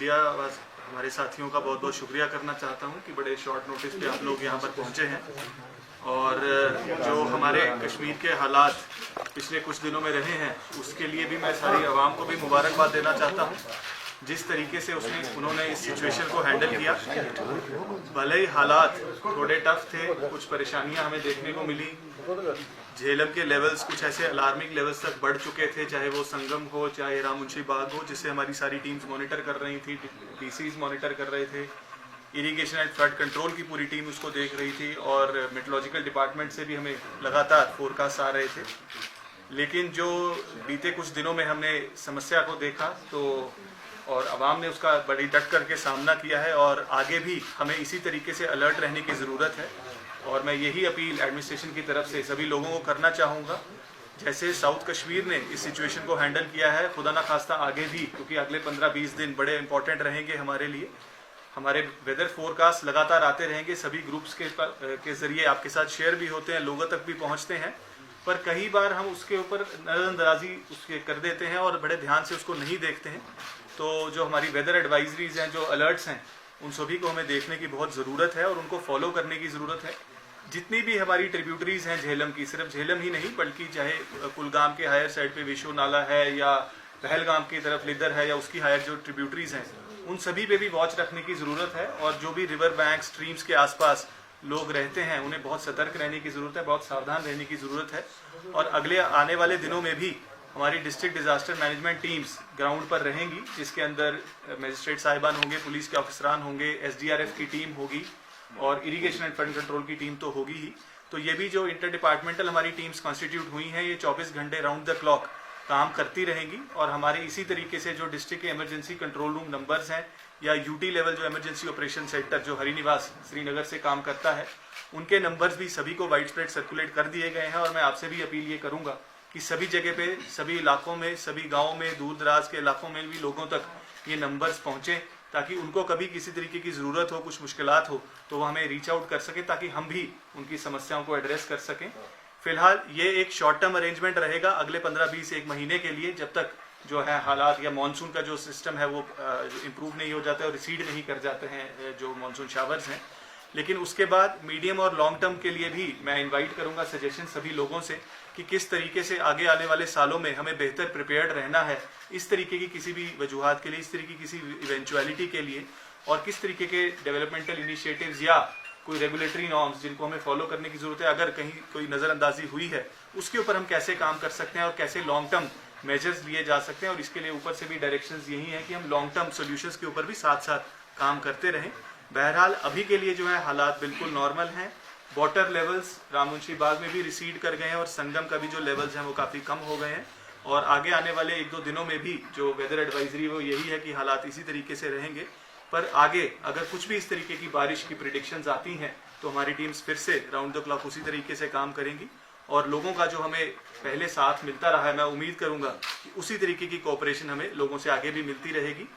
Media हमारे साथियों का बहुत बहुत शुक्रिया करना चाहता हूं कि बड़े शॉर्ट नोटिस पे आप लोग यहां पर पहुंचे हैं। और जो हमारे कश्मीर के हालात पिछले कुछ दिनों में रहे हैं उसके लिए भी मैं सारी आवाम को भी मुबारकबाद देना चाहता हूं। जिस तरीके से उन्होंने इस सिचुएशन को हैंडल किया, भले ही हालात थोड़े टफ थे, कुछ परेशानियां हमें देखने को मिली, झेलम के लेवल्स कुछ ऐसे अलार्मिंग लेवल्स तक बढ़ चुके थे, चाहे वो संगम हो चाहे रामुंशी बाग हो, जिससे हमारी सारी टीम्स मॉनिटर कर रही थी, डीसीज मॉनिटर कर रहे थे, इरिगेशन एंड फ्लड कंट्रोल की पूरी टीम उसको देख रही थी और मेट्रोलॉजिकल डिपार्टमेंट से भी हमें लगातार फोरकास्ट आ रहे थे। लेकिन जो बीते कुछ दिनों में हमने समस्या को देखा तो और आवाम ने उसका बड़ी डट करके सामना किया है और आगे भी हमें इसी तरीके से अलर्ट रहने की ज़रूरत है। और मैं यही अपील एडमिनिस्ट्रेशन की तरफ से सभी लोगों को करना चाहूँगा, जैसे साउथ कश्मीर ने इस सिचुएशन को हैंडल किया है, खुदा ना खास्ता आगे भी, क्योंकि अगले 15-20 दिन बड़े इंपॉर्टेंट रहेंगे हमारे लिए। हमारे वेदर फोरकास्ट लगातार आते रहेंगे, सभी ग्रुप्स के जरिए आपके साथ शेयर भी होते हैं, लोगों तक भी पहुँचते हैं, पर कई बार हम उसके ऊपर नज़रअंदाजी उसके कर देते हैं और बड़े ध्यान से उसको नहीं देखते हैं। तो जो हमारी वेदर एडवाइजरीज हैं, जो अलर्ट्स हैं, उन सभी को हमें देखने की बहुत ज़रूरत है और उनको फॉलो करने की ज़रूरत है। जितनी भी हमारी ट्रिब्यूटरीज हैं झेलम की, सिर्फ झेलम ही नहीं बल्कि चाहे कुलगाम के हायर साइड पे विशु नाला है या पहलगाम की तरफ लिदर है या उसकी हायर जो ट्रिब्यूटरीज हैं, उन सभी पे भी वॉच रखने की ज़रूरत है। और जो भी रिवर बैंक स्ट्रीम्स के आसपास लोग रहते हैं उन्हें बहुत सतर्क रहने की ज़रूरत है, बहुत सावधान रहने की ज़रूरत है। और अगले आने वाले दिनों में भी हमारी district disaster management teams ground पर रहेंगी, जिसके अंदर मजिस्ट्रेट साहिबान होंगे, पुलिस के ऑफिसरान होंगे, SDRF की टीम होगी और इरिगेशन एंड फ्लड कंट्रोल की टीम तो होगी ही। तो ये भी जो इंटर डिपार्टमेंटल हमारी टीम्स कॉन्स्टिट्यूट हुई हैं, ये 24 घंटे राउंड द क्लॉक काम करती रहेंगी। और हमारे इसी तरीके से जो डिस्ट्रिक्ट के इमरजेंसी कंट्रोल रूम नंबर्स हैं या UT लेवल जो इमरजेंसी ऑपरेशन सेंटर जो हरिनिवास श्रीनगर से काम करता है, उनके नंबर्स भी सभी को वाइड स्प्रेड सर्कुलेट कर दिए गए हैं। और मैं आपसे भी अपील ये करूंगा कि सभी जगह पे, सभी इलाकों में, सभी गाँव में, दूर दराज के इलाकों में भी लोगों तक ये नंबर्स पहुँचें, ताकि उनको कभी किसी तरीके की ज़रूरत हो, कुछ मुश्किलात हो, तो वो हमें रीच आउट कर सके, ताकि हम भी उनकी समस्याओं को एड्रेस कर सकें। फिलहाल ये एक शॉर्ट टर्म अरेंजमेंट रहेगा अगले 15-20 एक महीने के लिए, जब तक जो है हालात या मानसून का जो सिस्टम है वो इम्प्रूव नहीं हो जाता है और रिसीड नहीं कर जाते हैं जो मानसून शावर्स हैं। लेकिन उसके बाद मीडियम और लॉन्ग टर्म के लिए भी मैं इनवाइट करूंगा सजेशन सभी लोगों से कि किस तरीके से आगे आने वाले सालों में हमें बेहतर प्रिपेयर्ड रहना है इस तरीके की किसी भी वजूहात के लिए, इस तरीके की किसी इवेंचुअलिटी के लिए, और किस तरीके के डेवलपमेंटल इनिशिएटिव्स या कोई रेगुलेटरी नॉर्म्स जिनको हमें फॉलो करने की जरूरत है, अगर कहीं कोई नज़रअंदाजी हुई है, उसके ऊपर हम कैसे काम कर सकते हैं और कैसे लॉन्ग टर्म मेजर्स लिए जा सकते हैं। और इसके लिए ऊपर से भी डायरेक्शंस यही है कि हम लॉन्ग टर्म सोल्यूशंस के ऊपर भी साथ साथ काम करते रहें। बहरहाल अभी के लिए जो है हालात बिल्कुल नॉर्मल हैं। वाटर लेवल्स रामुंशी बाग में भी रिसीड कर गए हैं और संगम का भी जो लेवल्स हैं वो काफ़ी कम हो गए हैं। और आगे आने वाले 1-2 दिनों में भी जो वेदर एडवाइजरी वो यही है कि हालात इसी तरीके से रहेंगे। पर आगे अगर कुछ भी इस तरीके की बारिश की प्रिडिक्शंस आती हैं तो हमारी टीम्स फिर से राउंड द क्लॉक उसी तरीके से काम करेंगी। और लोगों का जो हमें पहले साथ मिलता रहा है, मैं उम्मीद करूंगा कि उसी तरीके की कोऑपरेशन हमें लोगों से आगे भी मिलती रहेगी।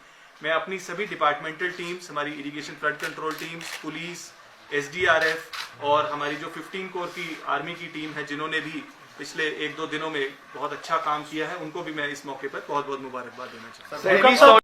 मैं अपनी सभी डिपार्टमेंटल टीम्स, हमारी irrigation flood control teams, police, SDRF और हमारी जो 15 कोर की आर्मी की टीम है, जिन्होंने भी पिछले 1-2 दिनों में बहुत अच्छा काम किया है, उनको भी मैं इस मौके पर बहुत बहुत मुबारकबाद देना चाहता हूँ।